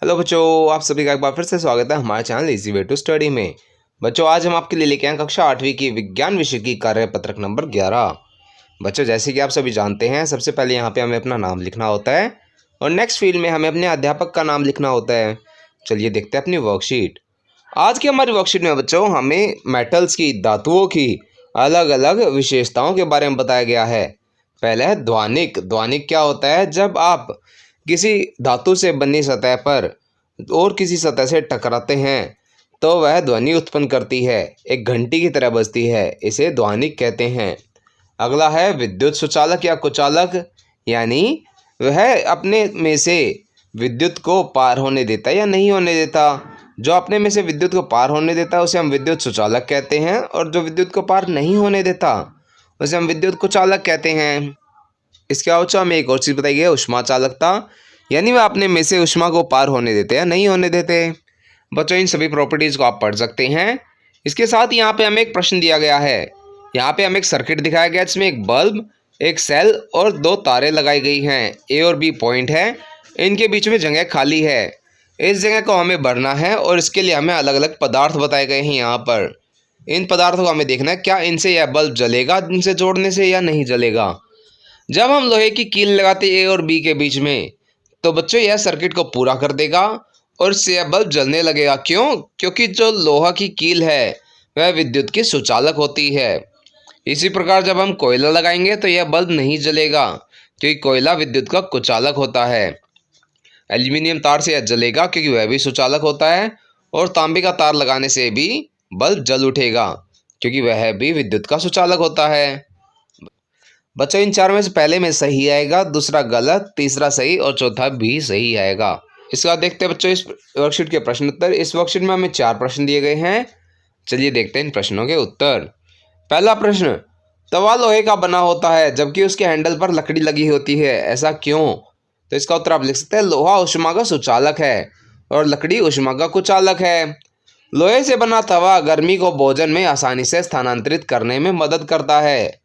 Hello बच्चों, आप सभी का एक बार फिर से स्वागत है हमारे channel easy way to study में। बच्चों, आज हम आपके लिए लेके आए कक्षा 8वीं की विज्ञान विषय की कार्य पत्रक नंबर 11। बच्चों, जैसे कि आप सभी जानते हैं, सबसे पहले यहाँ पे हमें अपना नाम लिखना होता है और नेक्स्ट फील्ड में हमें अपने अध्यापक का नाम लिखना होता है। चलिए देखते हैं अपनी वर्कशीट। आज की हमारी वर्कशीट में बच्चों हमें मेटल्स की, धातुओं की अलग अलग विशेषताओं के बारे में बताया गया है। पहला है ध्वनिक। ध्वनिक क्या होता है? जब आप किसी धातु से बनी सतह पर और किसी सतह से टकराते हैं तो वह ध्वनि उत्पन्न करती है, एक घंटी की तरह बजती है, इसे ध्वनिक कहते हैं। अगला है विद्युत सुचालक या कुचालक, यानी वह अपने में से विद्युत को पार होने देता है या नहीं होने देता। जो अपने में से विद्युत को पार होने देता है उसे हम विद्युत सुचालक कहते हैं, और जो विद्युत को पार नहीं होने देता उसे हम विद्युत कुचालक कहते हैं। इसके अलावा हमें एक और चीज़ बताई गई है, ऊष्मा चालकता, यानी वह अपने में से ऊष्मा को पार होने देते हैं, नहीं होने देते। बच्चों, इन सभी प्रॉपर्टीज़ को आप पढ़ सकते हैं। इसके साथ यहाँ पे हमें एक प्रश्न दिया गया है। यहाँ पे हमें एक सर्किट दिखाया गया है जिसमें एक बल्ब, एक सेल और दो तारें लगाई गई हैं। ए और बी पॉइंट है, इनके बीच में जगह खाली है। इस जगह को हमें भरना है और इसके लिए हमें अलग अलग पदार्थ बताए गए हैं। यहाँ पर इन पदार्थों को हमें देखना है, क्या इनसे यह बल्ब जलेगा इनसे जोड़ने से या नहीं जलेगा। जब हम लोहे की कील लगाते ए और बी के बीच में तो बच्चों यह सर्किट को पूरा कर देगा और इससे यह बल्ब जलने लगेगा। क्यों? क्योंकि जो लोहा की कील है वह विद्युत की सुचालक होती है। इसी प्रकार जब हम कोयला लगाएंगे तो यह बल्ब नहीं जलेगा, क्योंकि कोयला विद्युत का कुचालक होता है। एल्यूमिनियम तार से यह जलेगा क्योंकि वह भी सुचालक होता है, और तांबे का तार लगाने से भी बल्ब जल उठेगा क्योंकि वह भी विद्युत का सुचालक होता है। बच्चों, इन चार में से पहले में सही आएगा, दूसरा गलत, तीसरा सही और चौथा भी सही आएगा। इसके बाद देखते हैं बच्चों इस वर्कशीट के प्रश्न उत्तर। इस वर्कशीट में हमें 4 प्रश्न दिए गए हैं। चलिए देखते हैं इन प्रश्नों के उत्तर। पहला प्रश्न, तवा लोहे का बना होता है जबकि उसके हैंडल पर लकड़ी लगी होती है, ऐसा क्यों? तो इसका उत्तर आप लिख सकते हैं, लोहा ऊष्मा का सुचालक है और लकड़ी ऊष्मा का कुचालक है। लोहे से बना तवा गर्मी को भोजन में आसानी से स्थानांतरित करने में मदद करता है,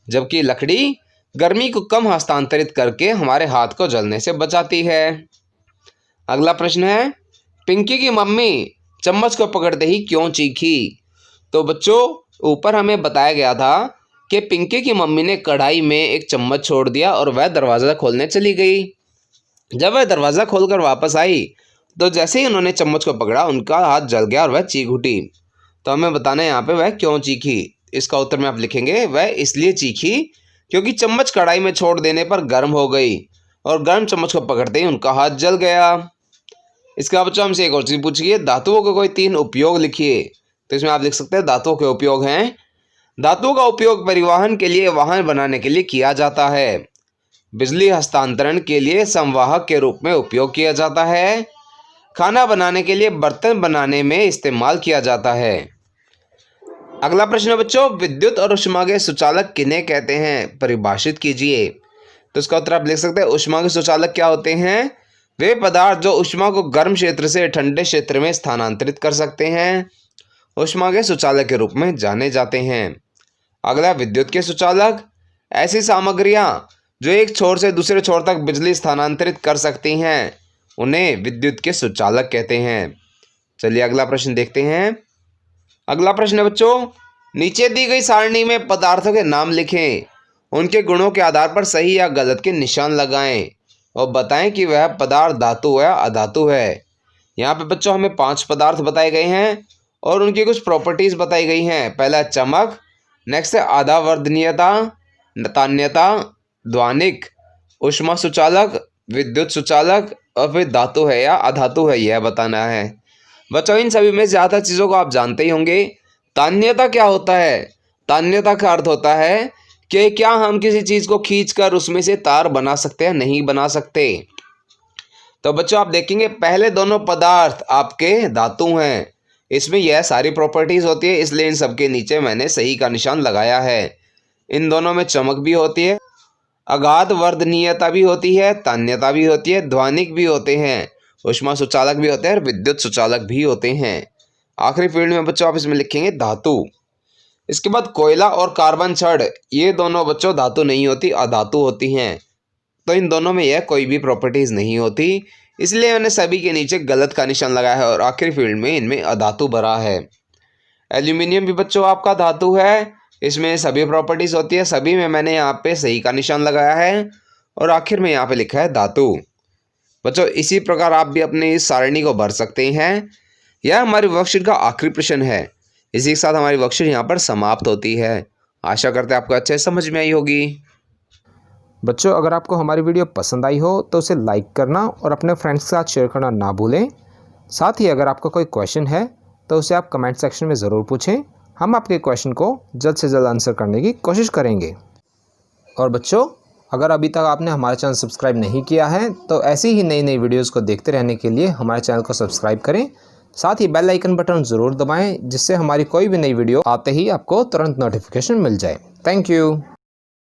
जबकि लकड़ी गर्मी को कम हस्तांतरित करके हमारे हाथ को जलने से बचाती है। अगला प्रश्न है, पिंकी की मम्मी चम्मच को पकड़ते ही क्यों चीखी? तो बच्चों, ऊपर हमें बताया गया था कि पिंकी की मम्मी ने कढ़ाई में एक चम्मच छोड़ दिया और वह दरवाज़ा खोलने चली गई। जब वह दरवाज़ा खोलकर वापस आई तो जैसे ही उन्होंने चम्मच को पकड़ा उनका हाथ जल गया और वह चीख उठी। तो हमें बताना है यहाँ पे वह क्यों चीखी। इसका उत्तर में आप लिखेंगे, वह इसलिए चीखी क्योंकि चम्मच कढ़ाई में छोड़ देने पर गर्म हो गई और गर्म चम्मच को पकड़ते ही उनका हाथ जल गया। इसके बाद बच्चों हमसे एक और चीज़ पूछिए, धातुओं के कोई 3 उपयोग लिखिए। तो इसमें आप लिख सकते हैं, धातुओं के उपयोग हैं, धातुओं का उपयोग परिवहन के लिए, वाहन बनाने के लिए किया जाता है। बिजली हस्तांतरण के लिए संवाहक के रूप में उपयोग किया जाता है। खाना बनाने के लिए, बर्तन बनाने में इस्तेमाल किया जाता है। अगला प्रश्न है बच्चों, विद्युत और ऊष्मा के सुचालक किन्हें कहते हैं? परिभाषित कीजिए। तो इसका उत्तर आप लिख सकते हैं, ऊष्मा के सुचालक क्या होते हैं? वे पदार्थ जो ऊष्मा को गर्म क्षेत्र से ठंडे क्षेत्र में स्थानांतरित कर सकते हैं, ऊष्मा के सुचालक के रूप में जाने जाते हैं। अगला, विद्युत के सुचालक, ऐसी सामग्रियां जो एक छोर से दूसरे छोर तक बिजली स्थानांतरित कर सकती हैं, उन्हें विद्युत के सुचालक कहते हैं। चलिए अगला प्रश्न देखते हैं। अगला प्रश्न है बच्चों, नीचे दी गई सारणी में पदार्थों के नाम लिखें, उनके गुणों के आधार पर सही या गलत के निशान लगाएं और बताएं कि वह पदार्थ धातु है अधातु है। यहाँ पे बच्चों हमें 5 पदार्थ बताए गए हैं और उनकी कुछ प्रॉपर्टीज बताई गई हैं। पहला चमक, नेक्स्ट है आधावर्धनीयता, तान्यता, ध्वनिक, ऊष्मा सुचालक, विद्युत सुचालक और फिर धातु है या अधातु है, यह बताना है। बच्चों, इन सभी में ज़्यादा चीज़ों को आप जानते ही होंगे। तान्यता क्या होता है? तान्यता का अर्थ होता है कि क्या हम किसी चीज़ को खींचकर उसमें से तार बना सकते हैं, नहीं बना सकते। तो बच्चों आप देखेंगे, पहले दोनों पदार्थ आपके धातु हैं, इसमें यह सारी प्रॉपर्टीज़ होती है, इसलिए इन सबके नीचे मैंने सही का निशान लगाया है। इन दोनों में चमक भी होती है, अगाध वर्धनीयता भी होती है, तान्यता भी होती है, ध्वनिक भी होते हैं, ऊष्मा सुचालक भी होते हैं और विद्युत सुचालक भी होते हैं। आखिरी फील्ड में बच्चों आप इसमें लिखेंगे धातु। इसके बाद कोयला और कार्बन छड़, ये दोनों बच्चों धातु नहीं होती, अधातु होती हैं। तो इन दोनों में यह कोई भी प्रॉपर्टीज़ नहीं होती, इसलिए मैंने सभी के नीचे गलत का निशान लगाया है और आखिरी फील्ड में इनमें अधातु भरा है। एल्यूमिनियम भी बच्चों आपका धातु है, इसमें सभी प्रॉपर्टीज होती है, सभी में मैंने यहाँ पे सही का निशान लगाया है और आखिर में यहाँ पे लिखा है धातु। बच्चों इसी प्रकार आप भी अपनी इस सारणी को भर सकते हैं। यह हमारी वर्कशीट का आखिरी प्रश्न है। इसी के साथ हमारी वर्कशीट यहाँ पर समाप्त होती है। आशा करते हैं आपको अच्छे समझ में आई होगी। बच्चों अगर आपको हमारी वीडियो पसंद आई हो तो उसे लाइक करना और अपने फ्रेंड्स के साथ शेयर करना ना भूलें। साथ ही अगर आपका कोई क्वेश्चन है तो उसे आप कमेंट सेक्शन में ज़रूर पूछें, हम आपके क्वेश्चन को जल्द से जल्द आंसर करने की कोशिश करेंगे। और बच्चों अगर अभी तक आपने हमारा चैनल सब्सक्राइब नहीं किया है तो ऐसी ही नई नई वीडियोज़ को देखते रहने के लिए हमारे चैनल को सब्सक्राइब करें। साथ ही बेल आइकन बटन ज़रूर दबाएं जिससे हमारी कोई भी नई वीडियो आते ही आपको तुरंत नोटिफिकेशन मिल जाए। Thank you.